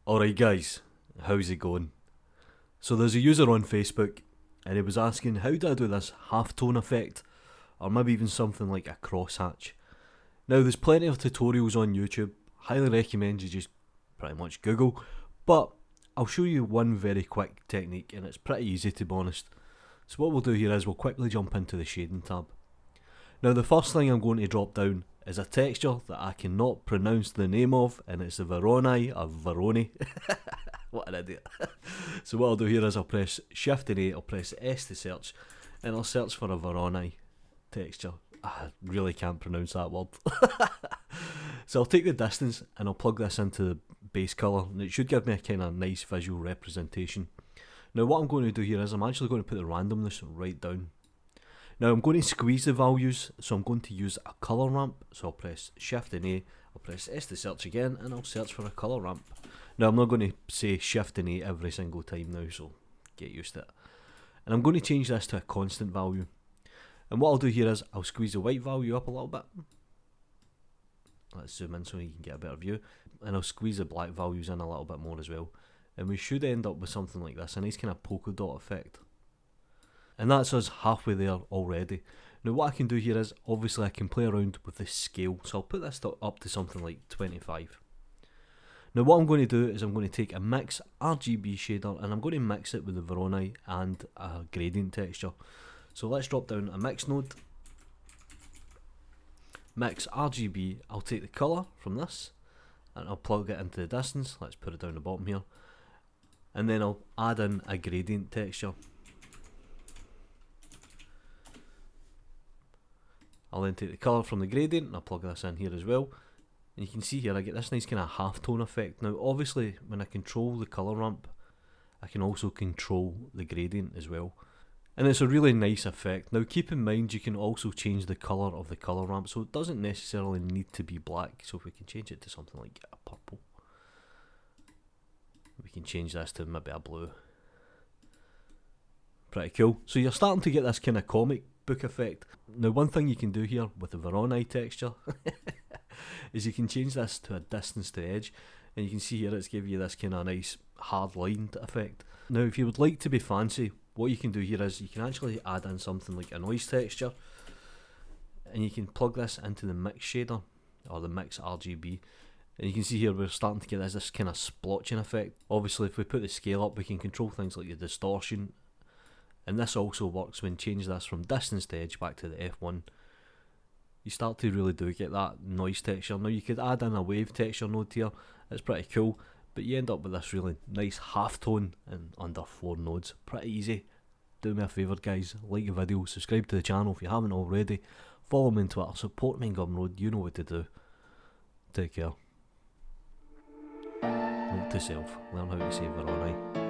Alright guys, how's it going? So there's a user on Facebook and he was asking how do I do this halftone effect or maybe even something like a crosshatch. Now there's plenty of tutorials on YouTube, highly recommend you just pretty much Google, but I'll show you one very quick technique and it's pretty easy to be honest. So what we'll do here is we'll quickly jump into the shading tab. Now the first thing I'm going to drop down is a texture that I cannot pronounce the name of, and it's the Veroni or Veroni. What an idiot. So what I'll do here is I'll press Shift and A, I'll press S to search, and I'll search for a Veroni texture. I really can't pronounce that word. So I'll take the distance and I'll plug this into the base colour, and it should give me a kind of nice visual representation. Now what I'm going to do here is I'm actually going to put the randomness right down. Now I'm going to squeeze the values, so I'm going to use a colour ramp, so I'll press Shift and A, I'll press S to search again, and I'll search for a colour ramp. Now I'm not going to say Shift and A every single time now, so get used to it. And I'm going to change this to a constant value. And what I'll do here is I'll squeeze the white value up a little bit. Let's zoom in so you can get a better view. And I'll squeeze the black values in a little bit more as well. And we should end up with something like this, a nice kind of polka dot effect. And that's us halfway there already. Now what I can do here is, obviously I can play around with the scale, so I'll put this up to something like 25. Now what I'm going to do is I'm going to take a mix RGB shader and I'm going to mix it with the Veroni and a gradient texture. So let's drop down a mix node, mix RGB, I'll take the colour from this and I'll plug it into the distance, let's put it down the bottom here, and then I'll add in a gradient texture. I'll then take the colour from the gradient and I'll plug this in here as well. And you can see here I get this nice kind of halftone effect. Now obviously when I control the colour ramp, I can also control the gradient as well. And it's a really nice effect. Now keep in mind you can also change the colour of the colour ramp, so it doesn't necessarily need to be black. So if we can change it to something like a purple, we can change this to maybe a blue. Pretty cool. So you're starting to get this kind of comic book effect. Now one thing you can do here with the Veroni texture is you can change this to a distance to edge, and you can see here it's giving you this kind of nice hard lined effect. Now if you would like to be fancy, what you can do here is you can actually add in something like a noise texture, and you can plug this into the mix shader or the mix RGB, and you can see here we're starting to get this kind of splotching effect. Obviously if we put the scale up we can control things like the distortion. And this also works when you change this from distance to edge back to the F1. You start to really do get that noise texture. Now you could add in a wave texture node here, it's pretty cool, but you end up with this really nice halftone in under 4 nodes. Pretty easy. Do me a favour guys, like the video, subscribe to the channel if you haven't already, follow me on Twitter, support me in Gumroad, you know what to do. Take care. Note to self, learn how to say Veroni.